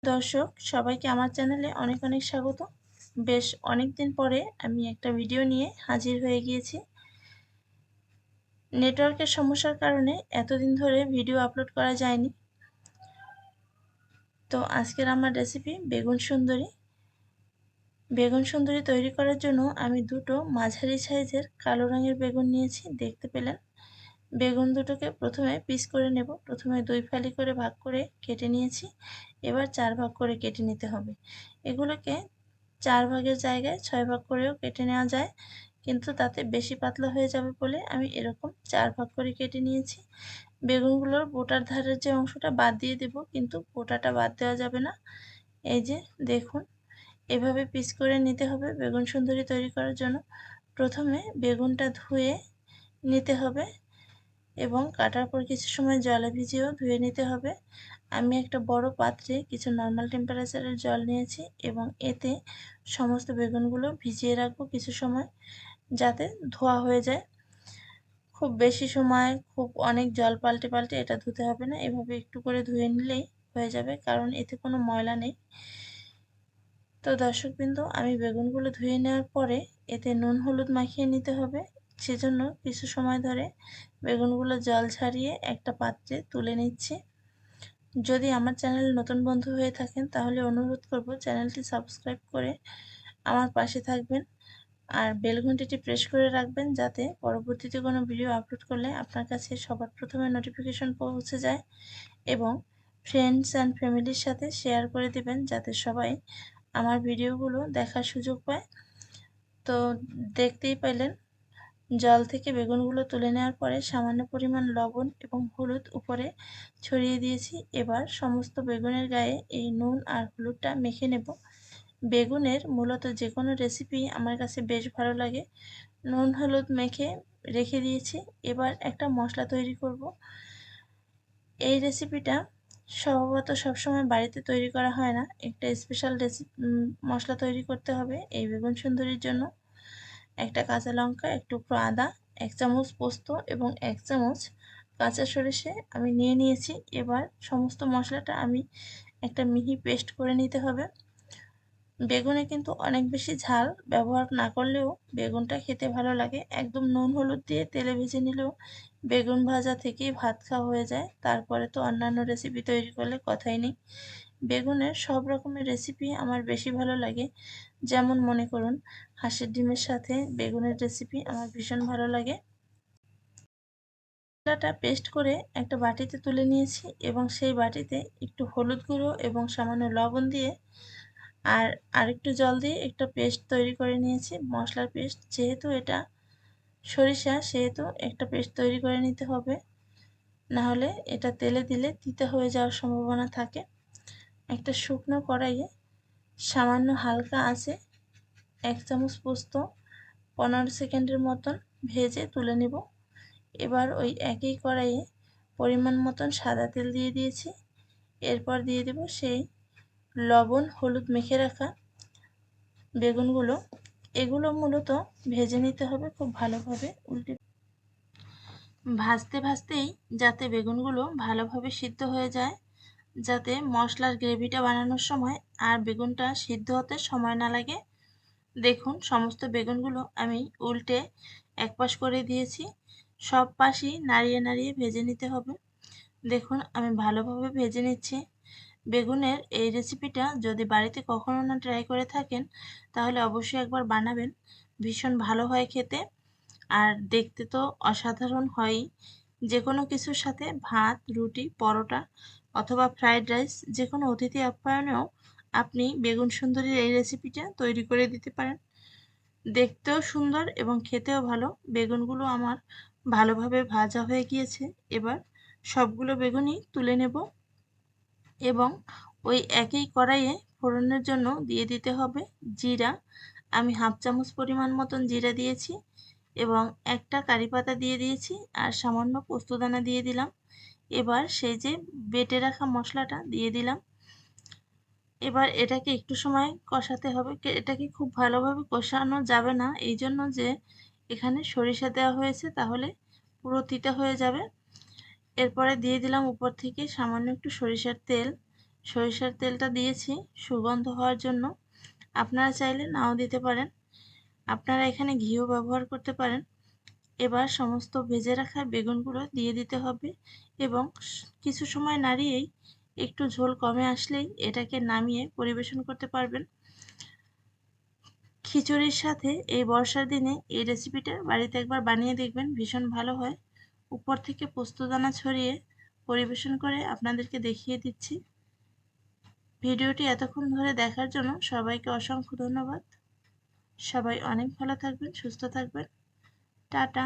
দর্শক সবাইকে আমার চ্যানেলে অনেক অনেক স্বাগত। বেশ অনেক দিন পরে আমি একটা ভিডিও নিয়ে হাজির হয়ে গিয়েছি। নেটওয়ার্কের সমস্যার কারণে এতদিন ধরে ভিডিও আপলোড করা যায়নি। তো আজকের আমার রেসিপি বেগুন সুন্দরী। বেগুন সুন্দরী তৈরি করার জন্য আমি দুটো মাঝারি সাইজের কালো রঙের বেগুন নিয়েছি, দেখতে পেলেন। বেগুন দুটোকে প্রথমে পিস করে নেব। প্রথমে 2 ফালি করে ভাগ করে কেটে নিয়েছি। এবার 4 ভাগ করে কেটে নিতে হবে। এগুলোকে 4 ভাগের জায়গায় 6 ভাগ করেও কেটে নেওয়া যায়, কিন্তু তাতে বেশি পাতলা হয়ে যাবে বলে আমি এরকম 4 ভাগ করে কেটে নিয়েছি। বেগুনগুলোর বোটার ধারের যে অংশটা বাদ দিয়ে দেব, কিন্তু বোটাটা বাদ দেওয়া যাবে না। এই যে দেখুন, এভাবে পিস করে নিতে হবে বেগুন সুন্দরী তৈরি করার জন্য। প্রথমে বেগুনটা ধুয়ে নিতে হবে এবং কাটার পর কিছু সময় জলে ভিজিয়েও ধুয়ে নিতে হবে। আমি একটা বড় পাত্রে কিছু নর্মাল টেম্পারেচারের জল নিয়েছি এবং এতে সমস্ত বেগুনগুলো ভিজিয়ে রাখবো কিছু সময়, যাতে ধোয়া হয়ে যায়। খুব বেশি সময় খুব অনেক জল পাল্টে পাল্টে এটা ধুতে হবে না, এভাবে একটু করে ধুয়ে নিলেই হয়ে যাবে, কারণ এতে কোনো ময়লা নেই। তো দর্শকবৃন্দ, আমি বেগুনগুলো ধুয়ে নেওয়ার পরে এতে নুন হলুদ মাখিয়ে নিতে হবে। সেজন্য কিছু সময় ধরে বেগুনগুলো জল ছাড়িয়ে একটা পাত্রে তুলে নিচ্ছি। যদি আমার চ্যানেল নতুন বন্ধু হয়ে থাকেন তাহলে অনুরোধ করব চ্যানেলটি সাবস্ক্রাইব করে আমার পাশে থাকবেন আর বেল ঘন্টিটি প্রেস করে রাখবেন, যাতে পরবর্তীতে কোনো ভিডিও আপলোড করলে আপনার কাছে সবার প্রথমে নোটিফিকেশন পৌঁছে যায়। এবং ফ্রেন্ডস অ্যান্ড ফ্যামিলির সাথে শেয়ার করে দেবেন, যাতে সবাই আমার ভিডিওগুলো দেখার সুযোগ পায়। তো দেখতেই পেলেন, জল থেকে বেগুনগুলো তুলে নেওয়ার পরে সামান্য পরিমাণ লবণ এবং হলুদ উপরে ছড়িয়ে দিয়েছি। এবার সমস্ত বেগুনের গায়ে এই নুন আর হলুদটা মেখে নেব। বেগুনের মূলত যে কোনো রেসিপি আমার কাছে বেশ ভালো লাগে। নুন হলুদ মেখে রেখে দিয়েছি। এবার একটা মশলা তৈরি করব। এই রেসিপিটা স্বভাবত সবসময় বাড়িতে তৈরি করা হয় না, একটা স্পেশাল মশলা তৈরি করতে হবে এই বেগুন সুন্দরীর জন্য। একটা কাঁচা লঙ্কা, এক টুকরো আদা, 1 চামচ পোস্ত এবং 1 চামচ কাঁচা সরিষে আমি নিয়ে নিয়েছি। এবার সমস্ত মশলাটা আমি একটা মিহি পেস্ট করে নিতে হবে। বেগুনে কিন্তু অনেক বেশি ঝাল ব্যবহার না করলেও বেগুনটা খেতে ভালো লাগে। একদম নুন হলুদ দিয়ে তেলে ভেজে নিলেও বেগুন ভাজা থেকেই ভাত খাওয়া হয়ে যায়। তারপরে তো অন্যান্য রেসিপি তৈরি করলে কথাই নেই। বেগুনের সব রকমের রেসিপি আমার বেশি ভালো লাগে। যেমন মনে করুন, হাঁসের ডিমের সাথে বেগুনের রেসিপি আমার ভীষণ ভালো লাগে। মশলাটা পেস্ট করে একটা বাটিতে তুলে নিয়েছি এবং সেই বাটিতে একটু হলুদ গুঁড়ো এবং সামান্য লবণ দিয়ে আর আরেকটু জল দিয়ে একটা পেস্ট তৈরি করে নিয়েছি, মশলার পেস্ট। যেহেতু এটা সরিষা, সেহেতু একটা পেস্ট তৈরি করে নিতে হবে, না হলে এটা তেলে দিলে তিতা হয়ে যাওয়ার সম্ভাবনা থাকে। একটা শুকনো কড়াইয়ে সামান্য হালকা আঁচে 1 চামচ পোস্ত 15 সেকেন্ডের মতন ভেজে তুলে নেব। এবার ওই একই কড়াইয়ে পরিমাণ মতন সাদা তেল দিয়ে দিয়েছি। এরপর দিয়ে দেব সেই লবণ হলুদ মেখে রাখা বেগুনগুলো। এগুলো মূলত ভেজে নিতে হবে খুব ভালোভাবে, উল্টে ভাজতে ভাজতেই যাতে বেগুনগুলো ভালোভাবে সিদ্ধ হয়ে যায়, যাতে মশলার গ্রেভিটা বানানোর সময় আর বেগুনটা সিদ্ধ হতে সময় না লাগে। দেখুন, সমস্ত বেগুনগুলো আমি উল্টে এক পাশ করে দিয়েছি। সব পাশই নাড়িয়ে নাড়িয়ে ভেজে নিতে হবে। দেখুন, আমি ভালোভাবে ভেজে নিচ্ছি। বেগুনের এই রেসিপিটা যদি বাড়িতে কখনো না ট্রাই করে থাকেন তাহলে অবশ্যই একবার বানাবেন, ভীষণ ভালো হয় খেতে আর দেখতে তো অসাধারণ হয়ই। যে কোনো কিছুর সাথে ভাত, রুটি, পরোটা অথবা ফ্রাইড রাইস, যে কোনো অতিথি আপ্যায়নেও আপনি বেগুন সুন্দরীর এই রেসিপিটা তৈরি করে দিতে পারেন। দেখতেও সুন্দর এবং খেতেও ভালো। বেগুনগুলো আমার ভালোভাবে ভাজা হয়ে গিয়েছে। এবার সবগুলো বেগুনই তুলে নেব এবং ওই একই কড়াইয়ে ফোড়নের জন্য দিয়ে দিতে হবে জিরা। আমি 1/2 চামচ পরিমাণ মতন জিরা দিয়েছি এবং একটা কারি পাতা দিয়ে দিয়েছি আর সামান্য পোস্তদানা দিয়ে দিলাম। এবার সেই যে বেটে রাখা মশলাটা দিয়ে দিলাম। এবার এটাকে একটু সময় কষাতে হবে। এটাকে খুব ভালোভাবে কষানো যাবে না, এই জন্য যে এখানে সরিষা দেওয়া হয়েছে, তাহলে পুরো তিতা হয়ে যাবে। এরপরে দিয়ে দিলাম উপর থেকে সামান্য একটু সরিষার তেল সরিষার তেলটা দিয়েছি সুগন্ধ হওয়ার জন্য। আপনারা চাইলে নাও দিতে পারেন। আপনারা এখানে ঘিও ব্যবহার করতে পারেন। এবার সমস্ত ভেজে রাখা বেগুনগুলো দিয়ে দিতে হবে এবং কিছু সময় নাড়িয়েই একটু ঝোল কমে আসলেই এটাকে নামিয়ে পরিবেশন করতে পারবেন। খিচুড়ির সাথে এই বর্ষার দিনে এই রেসিপিটা বাড়িতে একবার বানিয়ে দেখবেন, ভীষণ ভালো হয়। উপর থেকে পোস্তদানা ছড়িয়ে পরিবেশন করে আপনাদেরকে দেখিয়ে দিচ্ছি। ভিডিওটি এতক্ষণ ধরে দেখার জন্য সবাইকে অসংখ্য ধন্যবাদ। সবাই অনেক ভালো থাকবেন, সুস্থ থাকবেন। টাটা।